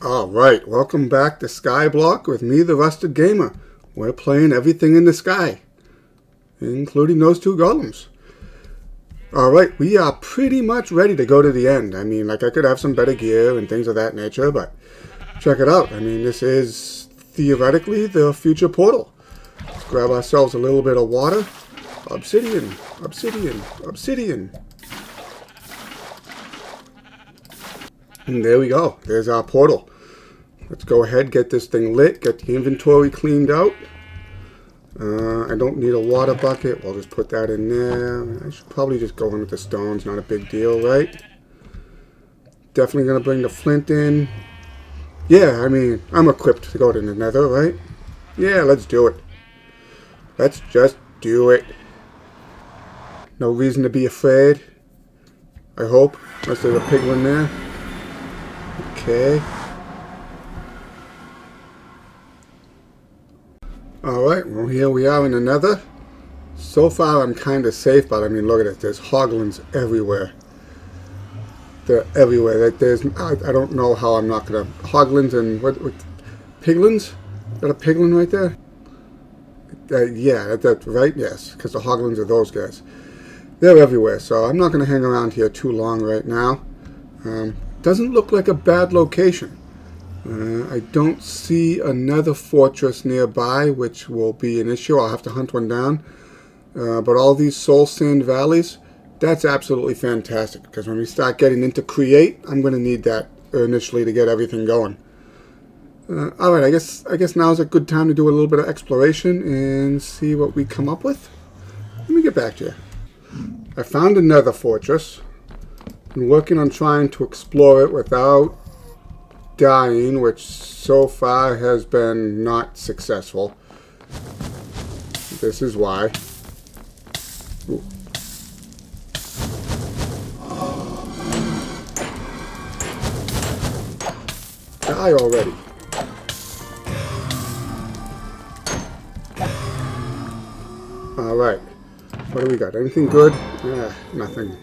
Alright, welcome back to Skyblock with me, the Rusted Gamer. We're playing everything in the sky, including those two golems. Alright, we are pretty much ready to go to the end. I mean, like, I could have some better gear and things of that nature, but check it out. I mean, this is theoretically the future portal. Let's grab ourselves a little bit of water. Obsidian, obsidian, obsidian. And there we go. There's our portal. Let's go ahead, get this thing lit, get the inventory cleaned out. I don't need a water bucket. We'll just put that in there. I should probably just go in with the stones. Not a big deal, right? Definitely going to bring the flint in. Yeah, I mean, I'm equipped to go to the Nether, right? Yeah, let's do it. Let's just do it. No reason to be afraid. I hope. Unless there's a piglin there. Okay. Alright, well here we are in the Nether. So far I'm kind of safe, but I mean look at it. There's hoglins everywhere. They're everywhere. I don't know how I'm not going to... Hoglins and... what piglins? Is that a piglin right there? Yeah, that's right, yes. Because the hoglins are those guys. They're everywhere, so I'm not going to hang around here too long right now. Doesn't look like a bad location. I don't see another fortress nearby, which will be an issue. I'll have to hunt one down. But all these soul sand valleys, that's absolutely fantastic. Because when we start getting into Create, I'm going to need that initially to get everything going. Alright, I guess now's a good time to do a little bit of exploration and see what we come up with. Let me get back to you. I found another fortress. Been working on trying to explore it without dying, which so far has been not successful. This is why. Ooh. Die already. Alright. What do we got? Anything good? Nothing.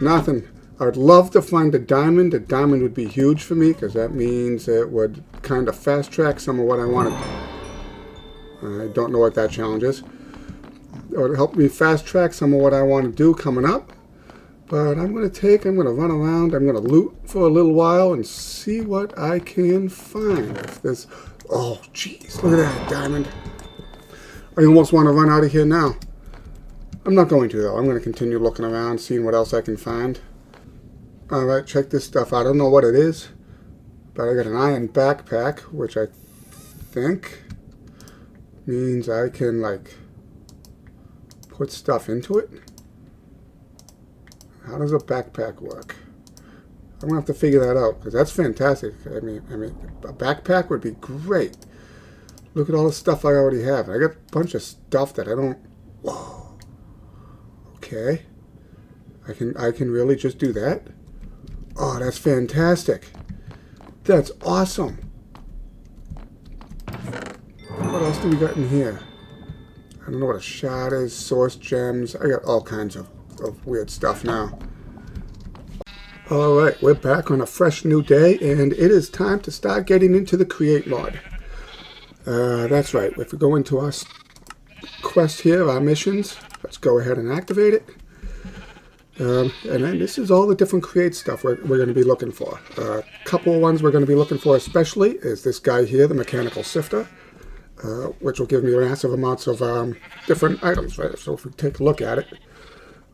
Nothing. I would love to find a diamond. A diamond would be huge for me because that means it would kind of fast track some of what I wanted. I don't know what that challenge is. It would help me fast track some of what I want to do coming up. But I'm going to run around, I'm going to loot for a little while and see what I can find. If there's, oh jeez, look at that diamond. I almost want to run out of here now. I'm not going to though. I'm going to continue looking around, seeing what else I can find. Alright, check this stuff out. I don't know what it is, but I got an iron backpack, which I think means I can, like, put stuff into it. How does a backpack work? I'm going to have to figure that out, because that's fantastic. I mean, a backpack would be great. Look at all the stuff I already have. I got a bunch of stuff that I don't... Whoa. Okay. I can really just do that? Oh, that's fantastic. That's awesome. What else do we got in here? I don't know what a shard is, source gems. I got all kinds of weird stuff now. Alright, we're back on a fresh new day, and it is time to start getting into the Create Mod. That's right. If we go into our quest here, our missions, let's go ahead and activate it. And then this is all the different Create stuff we're going to be looking for. A couple of ones we're going to be looking for especially is this guy here, the mechanical sifter, which will give me massive amounts of different items, right? So if we take a look at it,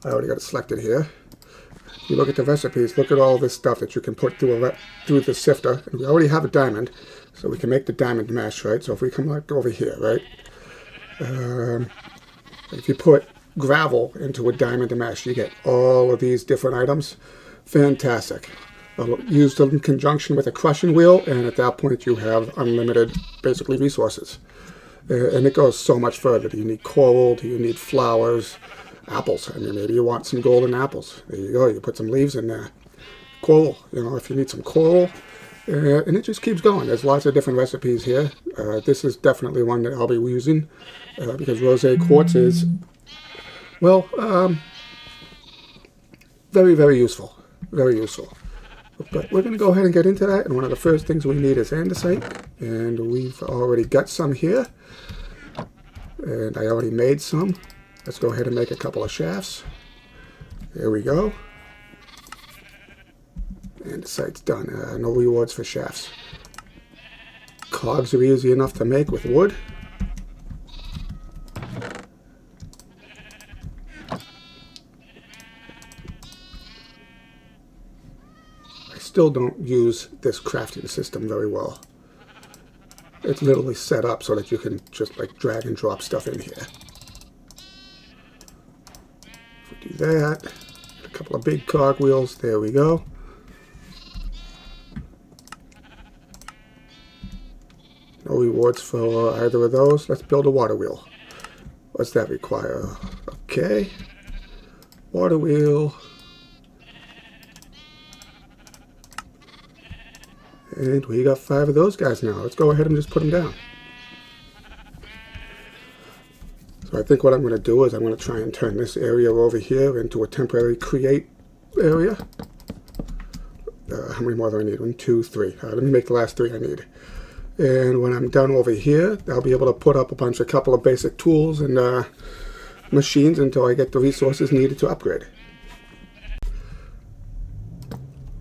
I already got it selected here. You look at the recipes, look at all this stuff that you can put through the sifter. And we already have a diamond, so we can make the diamond mesh, right? So if we come like over here, right? If you put gravel into a diamond mesh, you get all of these different items. Fantastic. Used in conjunction with a crushing wheel, and at that point you have unlimited, basically, resources. And it goes so much further. Do you need coral? Do you need flowers? Apples. I mean, maybe you want some golden apples. There you go. You put some leaves in there. Coral. You know, if you need some coral. And it just keeps going. There's lots of different recipes here. This is definitely one that I'll be using because rosé quartz is, well, very, very useful. Very useful. But we're going to go ahead and get into that, and one of the first things we need is andesite, and we've already got some here, and I already made some. Let's go ahead and make a couple of shafts. There we go. Andesite's done. No rewards for shafts. Cogs are easy enough to make with wood. I still don't use this crafting system very well. It's literally set up so that you can just like drag and drop stuff in here. If we do that, a couple of big cog wheels, there we go. No rewards for either of those. Let's build a water wheel. What's that require? Okay. Water wheel. And we got 5 of those guys now. Let's go ahead and just put them down. So I think what I'm going to do is I'm going to try and turn this area over here into a temporary create area. How many more do I need? 1, 2, 3. Let me make the last 3 I need. And when I'm done over here, I'll be able to put up a couple of basic tools and machines until I get the resources needed to upgrade.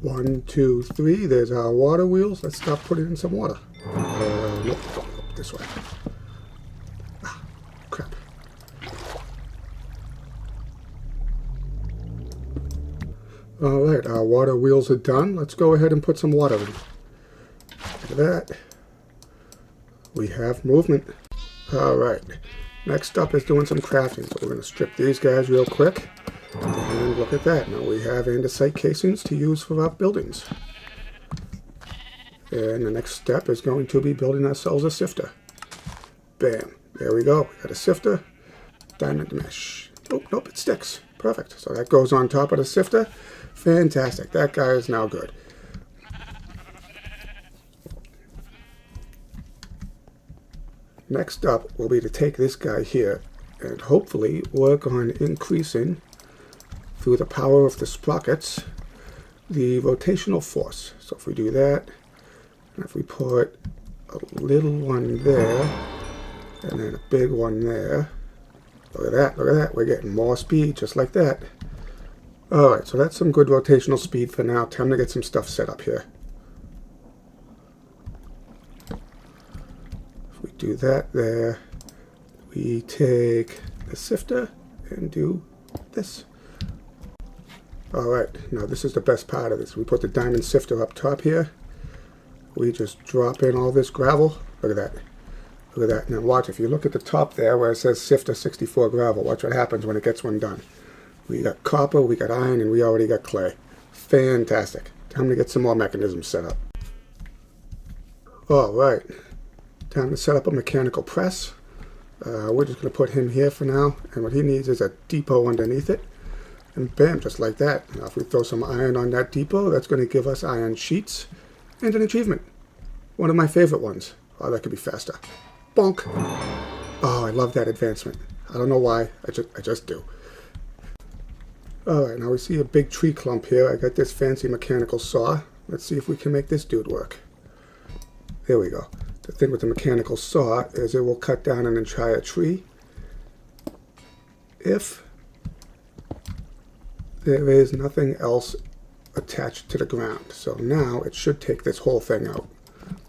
1, 2, 3. There's our water wheels. Let's start putting in some water. Nope, this way. Ah, crap. Alright, our water wheels are done. Let's go ahead and put some water in. Look at that. We have movement. Alright, next up is doing some crafting. So we're going to strip these guys real quick. And look at that. Now we have andesite casings to use for our buildings. And the next step is going to be building ourselves a sifter. Bam. There we go. We got a sifter. Diamond mesh. Oh, nope, it sticks. Perfect. So that goes on top of the sifter. Fantastic. That guy is now good. Next up will be to take this guy here and hopefully work on increasing, through the power of the sprockets, the rotational force. So if we do that, and if we put a little one there, and then a big one there, look at that, look at that, we're getting more speed just like that. Alright, so that's some good rotational speed for now. Time to get some stuff set up here. If we do that there, we take the sifter and do this. Alright, now this is the best part of this. We put the diamond sifter up top here. We just drop in all this gravel. Look at that. Look at that. Now watch, if you look at the top there where it says Sifter 64 gravel, watch what happens when it gets one done. We got copper, we got iron, and we already got clay. Fantastic. Time to get some more mechanisms set up. Alright, time to set up a mechanical press. We're just going to put him here for now, and what he needs is a depot underneath it. And bam, just like that. Now if we throw some iron on that depot, that's going to give us iron sheets and an achievement. One of my favorite ones. Oh, that could be faster. Bonk. Oh, I love that advancement. I don't know why, I just do. Alright, now we see a big tree clump here. I got this fancy mechanical saw. Let's see if we can make this dude work. There we go. The thing with the mechanical saw is it will cut down an entire tree if there is nothing else attached to the ground. So now it should take this whole thing out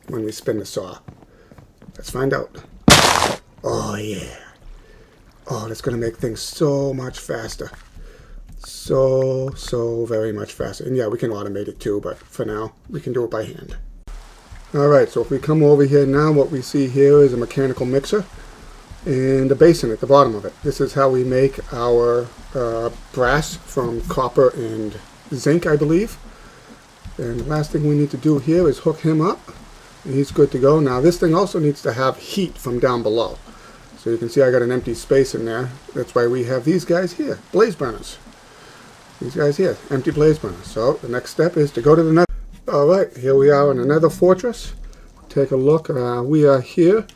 when we spin the saw. Let's find out. Oh yeah. Oh, that's going to make things so much faster. So very much faster. And yeah, we can automate it too, but for now, we can do it by hand. Alright, so if we come over here now, what we see here is a mechanical mixer and a basin at the bottom of it. This is how we make our brass from copper and zinc, I believe. And the last thing we need to do here is hook him up. And he's good to go. Now this thing also needs to have heat from down below. So you can see I got an empty space in there. That's why we have these guys here, blaze burners. These guys here, empty blaze burners. So the next step is to go to the nether. Alright, here we are in another fortress. Take a look. We are here.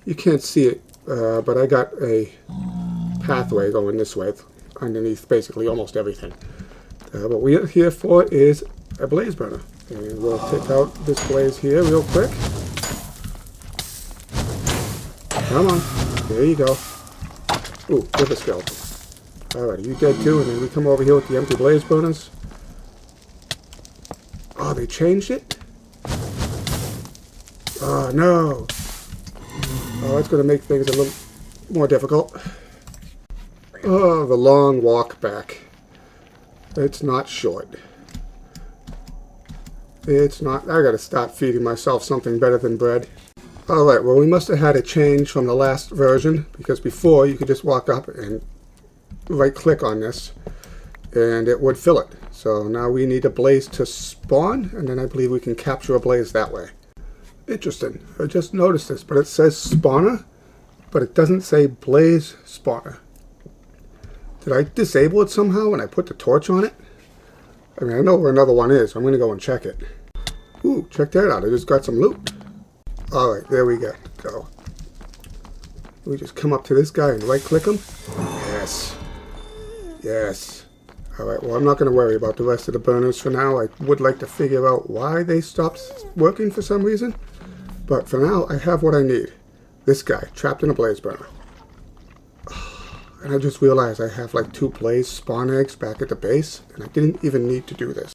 You can't see it, but I got a pathway going this way underneath basically almost everything. What we are here for is a blaze burner. And we'll take out this blaze here real quick. Come on. There you go. Ooh, river skeleton. Alright, you dead too? And then we come over here with the empty blaze burners. Oh, they changed it? Oh, no. Oh, that's going to make things a little more difficult. Oh, the long walk back. It's not short. It's not. I got to start feeding myself something better than bread. Alright, well, we must have had a change from the last version, because before you could just walk up and right click on this and it would fill it. So now we need a blaze to spawn, and then I believe we can capture a blaze that way. Interesting. I just noticed this, but it says spawner, but it doesn't say blaze spawner. Did I disable it somehow when I put the torch on it? I mean, I know where another one is, so I'm going to go and check it. Ooh, check that out. I just got some loot. Alright, there we go. We just come up to this guy and right click him. Yes. Yes. Alright, well, I'm not going to worry about the rest of the burners for now. I would like to figure out why they stopped working for some reason. But for now, I have what I need. This guy, trapped in a blaze burner. And I just realized I have like 2 blaze spawn eggs back at the base, and I didn't even need to do this.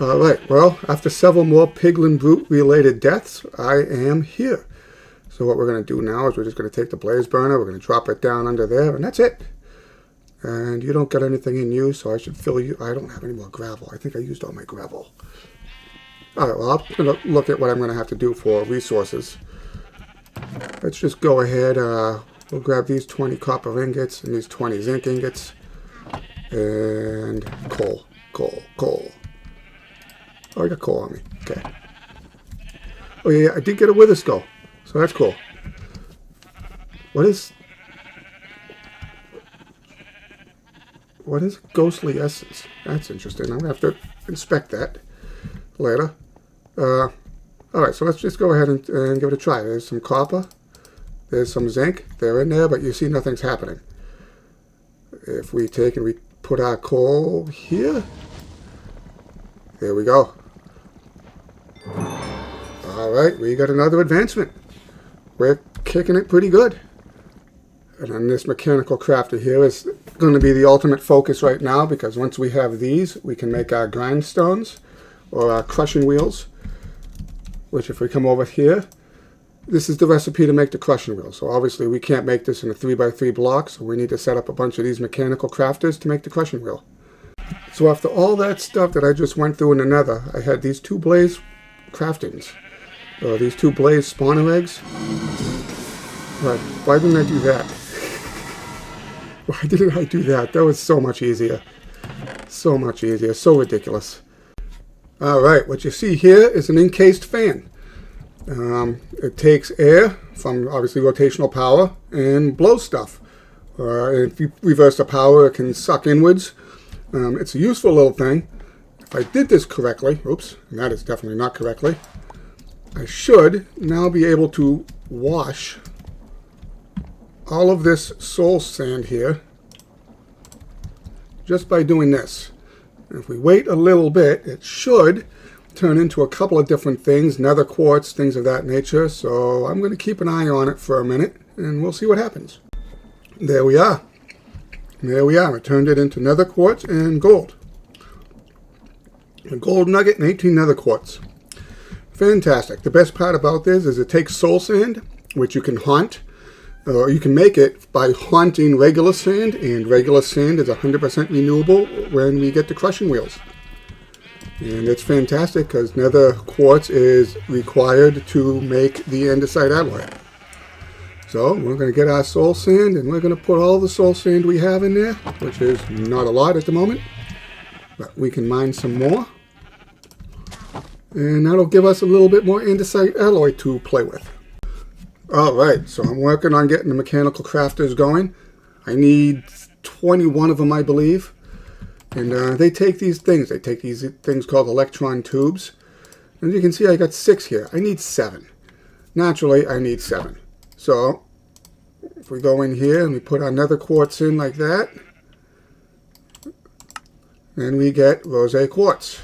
Alright, well, after several more piglin brute related deaths, I am here. So what we're going to do now is we're just going to take the blaze burner, we're going to drop it down under there, and that's it. And you don't get anything in you, so I should fill you. I don't have any more gravel. I think I used all my gravel. Alright, well, I'm going to look at what I'm going to have to do for resources. Let's just go ahead. We'll grab these 20 copper ingots and these 20 zinc ingots. And coal. Oh, I got coal on me. Okay. Oh, yeah, I did get a wither skull. So that's cool. What is ghostly essence? That's interesting. I'm going to have to inspect that later. Alright, so let's just go ahead and give it a try. There's some copper. There's some zinc. They're in there, but you see nothing's happening. If we take and we put our coal here. There we go. Alright, we got another advancement. We're kicking it pretty good. And then this mechanical crafter here is going to be the ultimate focus right now, because once we have these, we can make our grindstones or our crushing wheels. Which, if we come over here, this is the recipe to make the crushing wheel. So obviously we can't make this in a 3x3 block, so we need to set up a bunch of these mechanical crafters to make the crushing wheel. So after all that stuff that I just went through in the nether, I had these 2 blaze craftings. These 2 blaze spawner eggs. But why didn't I do that? Why didn't I do that? That was so much easier. So much easier. So ridiculous. Alright, what you see here is an encased fan. It takes air from, obviously, rotational power and blows stuff. If you reverse the power, it can suck inwards. It's a useful little thing. If I did this correctly, oops, and that is definitely not correctly, I should now be able to wash all of this soul sand here just by doing this. And if we wait a little bit, it should turn into a couple of different things, nether quartz, things of that nature. So I'm going to keep an eye on it for a minute, and we'll see what happens. There we are. There we are. I turned it into nether quartz and gold. A gold nugget and 18 nether quartz. Fantastic. The best part about this is it takes soul sand, which you can haunt, or you can make it by haunting regular sand, and regular sand is 100% renewable when we get the crushing wheels. And it's fantastic because nether quartz is required to make the andesite alloy. So we're going to get our soul sand, and we're going to put all the soul sand we have in there, which is not a lot at the moment, but we can mine some more. And that'll give us a little bit more andesite alloy to play with. Alright, so I'm working on getting the mechanical crafters going. I need 21 of them, I believe. And they take these things. They take these things called electron tubes. And you can see I got 6 here. I need 7. Naturally, I need 7. So, if we go in here and we put our nether quartz in like that, then we get rose quartz.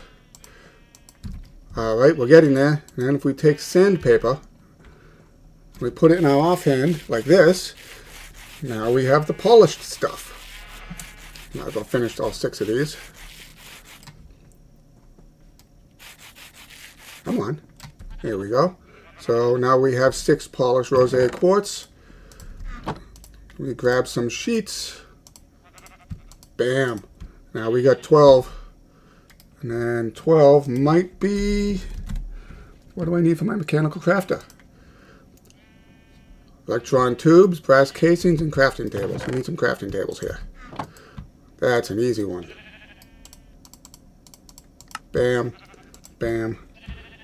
Alright, we're getting there. And then if we take sandpaper, we put it in our offhand like this, now we have the polished stuff. Might as well finish all 6 of these. Come on. Here we go. So now we have 6 polished rosé quartz. We grab some sheets. Bam. Now we got 12. And then 12 might be... What do I need for my mechanical crafter? Electron tubes, brass casings, and crafting tables. I need some crafting tables here. That's an easy one. Bam. Bam.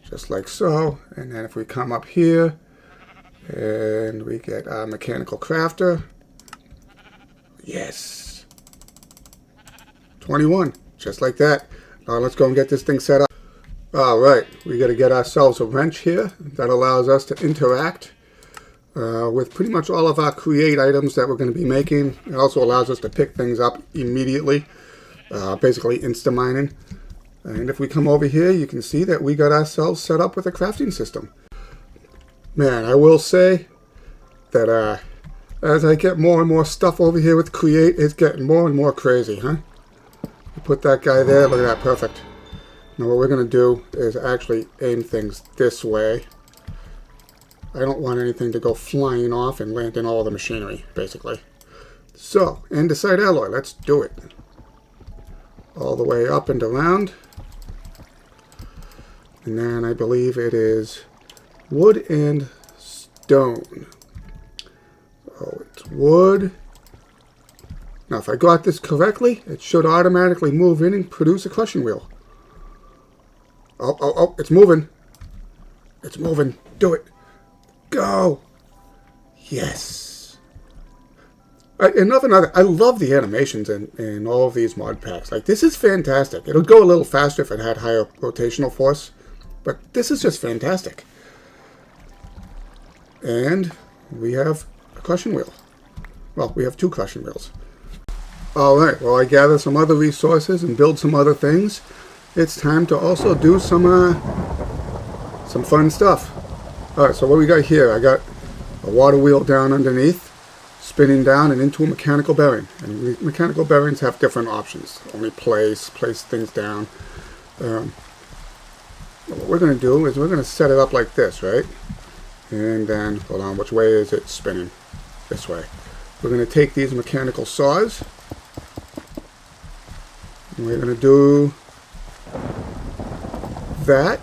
Just like so. And then if we come up here and we get our mechanical crafter. Yes. 21. Just like that. Now let's go and get this thing set up. Alright, we got to get ourselves a wrench here. That allows us to interact with pretty much all of our create items that we're going to be making. It also allows us to pick things up immediately. Basically insta-mining. And if we come over here, you can see that we got ourselves set up with a crafting system. Man, I will say that as I get more and more stuff over here with create, it's getting more and more crazy, huh? Put that guy there. Look at that. Perfect. Now what we're going to do is actually aim things this way. I don't want anything to go flying off and land in all the machinery, basically. So, andesite alloy. Let's do it. All the way up and around. And then I believe it is wood and stone. Oh, it's wood. Now, if I got this correctly, it should automatically move in and produce a crushing wheel. Oh, it's moving. It's moving. Do it. Go. Yes. Another. I love the animations in all of these mod packs. Like, this is fantastic. It would go a little faster if it had higher rotational force. But this is just fantastic. And we have a crushing wheel. Well, we have 2 crushing wheels. Alright, well, I gather some other resources and build some other things. It's time to also do some fun stuff. Alright, so what we got here? I got a water wheel down underneath, spinning down and into a mechanical bearing. And mechanical bearings have different options. Only place things down. What we're going to do is we're going to set it up like this, right? And then, hold on, which way is it spinning? This way. We're going to take these mechanical saws. We're going to do that,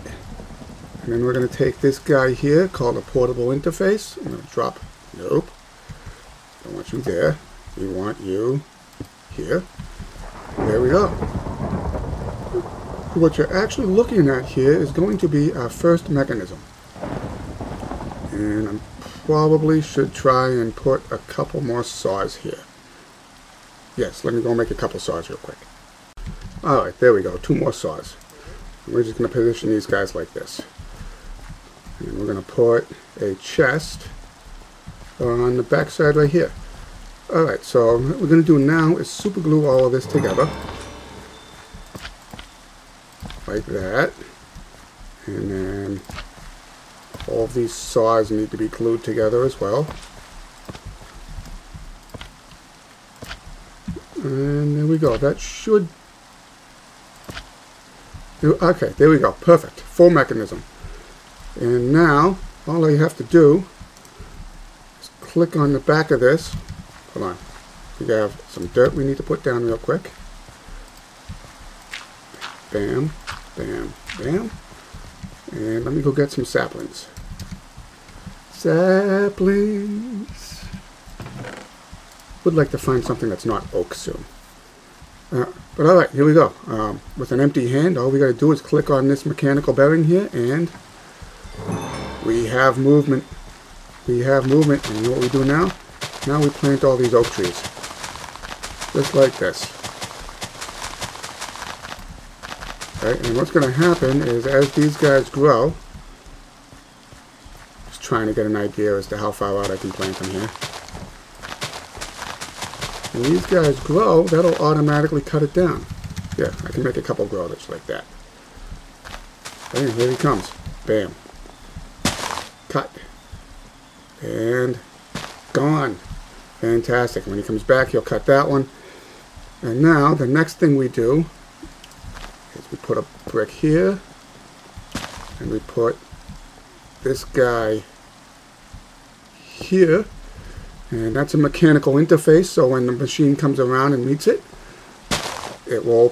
and then we're going to take this guy here called a portable interface. I'm going to drop, nope, don't want you there, we want you here. There we go. What you're actually looking at here is going to be our first mechanism, and I probably should try and put a couple more saws here. Yes, let me go make a couple saws real quick. Alright, there we go. 2 more saws. We're just going to position these guys like this. And we're going to put a chest on the back side right here. Alright, so what we're going to do now is super glue all of this together. Like that. And then all of these saws need to be glued together as well. And there we go. That should... Okay, there we go. Perfect. Full mechanism. And now, all I have to do is click on the back of this. Hold on. We have some dirt we need to put down real quick. Bam, bam, bam. And let me go get some saplings. Saplings. Would like to find something that's not oak soon. But alright, here we go. With an empty hand, all we got to do is click on this mechanical bearing here, and we have movement. We have movement, and you know what we do now? Now we plant all these oak trees. Just like this. Right, and what's going to happen is as these guys grow, just trying to get an idea as to how far out I can plant them here. When these guys grow, that'll automatically cut it down. Yeah, I can make a couple growers like that. And here he comes. Bam. Cut. And gone. Fantastic. When he comes back, he'll cut that one. And now, the next thing we do is we put a brick here. And we put this guy here. And that's a mechanical interface, so when the machine comes around and meets it, it will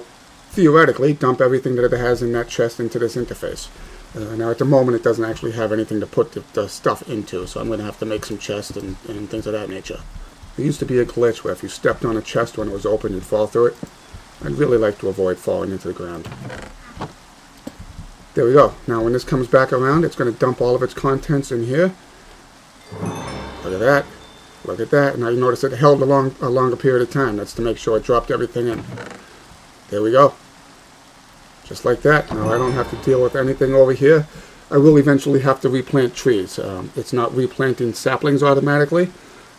theoretically dump everything that it has in that chest into this interface. Now at the moment it doesn't actually have anything to put the stuff into, so I'm going to have to make some chests and things of that nature. There used to be a glitch where if you stepped on a chest when it was open, you'd fall through it. I'd really like to avoid falling into the ground. There we go. Now when this comes back around, it's going to dump all of its contents in here. Look at that. Look at that. Now you notice it held a longer period of time. That's to make sure it dropped everything in. There we go. Just like that. Now I don't have to deal with anything over here. I will eventually have to replant trees. It's not replanting saplings automatically,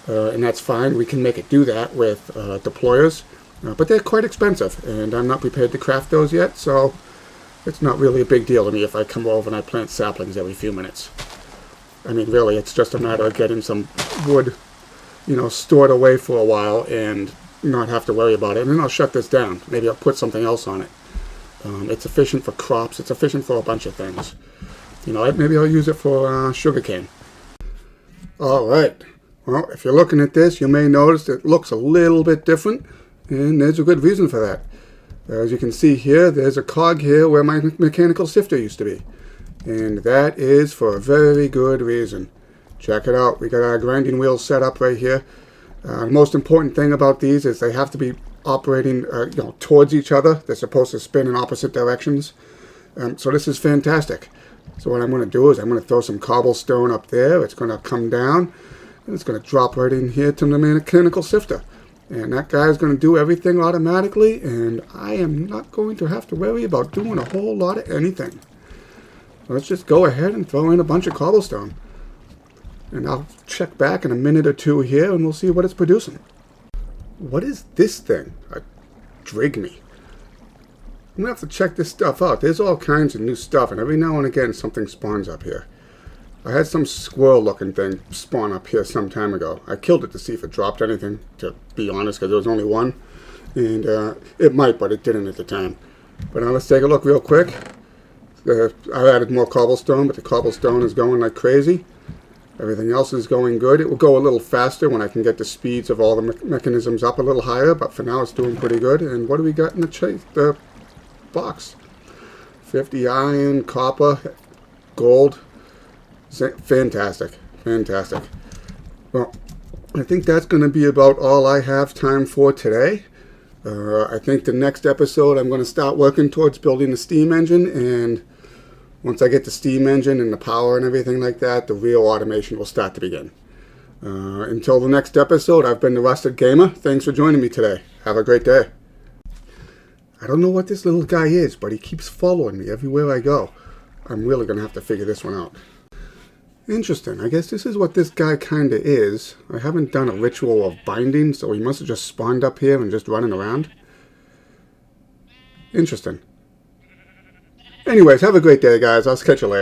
and that's fine. We can make it do that with deployers, but they're quite expensive, and I'm not prepared to craft those yet, so it's not really a big deal to me if I come over and I plant saplings every few minutes. I mean, really, it's just a matter of getting some wood, stored away for a while and not have to worry about it. And then I'll shut this down. Maybe I'll put something else on it. It's efficient for crops. It's efficient for a bunch of things. Maybe I'll use it for sugarcane. All right. Well, if you're looking at this, you may notice it looks a little bit different, and there's a good reason for that. As you can see here, there's a cog here where my mechanical sifter used to be. And that is for a very good reason. Check it out. We got our grinding wheels set up right here. The most important thing about these is they have to be operating towards each other. They're supposed to spin in opposite directions. So this is fantastic. So what I'm going to do is I'm going to throw some cobblestone up there. It's going to come down and it's going to drop right in here to the mechanical sifter. And that guy is going to do everything automatically, and I am not going to have to worry about doing a whole lot of anything. Let's just go ahead and throw in a bunch of cobblestone. And I'll check back in a minute or two here and we'll see what it's producing. What is this thing? A drigme. I'm going to have to check this stuff out. There's all kinds of new stuff, and every now and again something spawns up here. I had some squirrel looking thing spawn up here some time ago. I killed it to see if it dropped anything, to be honest, because there was only one. And it might, but it didn't at the time. But now let's take a look real quick. I added more cobblestone, but the cobblestone is going like crazy. Everything else is going good. It will go a little faster when I can get the speeds of all the mechanisms up a little higher, but for now it's doing pretty good. And what do we got in the box? 50 iron, copper, gold. Fantastic. Fantastic. Well, I think that's going to be about all I have time for today. I think the next episode I'm going to start working towards building the steam engine, and once I get the steam engine and the power and everything like that, the real automation will start to begin. Until the next episode, I've been the Rusted Gamer. Thanks for joining me today. Have a great day. I don't know what this little guy is, but he keeps following me everywhere I go. I'm really going to have to figure this one out. Interesting. I guess this is what this guy kind of is. I haven't done a ritual of binding, so he must have just spawned up here and just running around. Interesting. Anyways, have a great day, guys. I'll catch you later.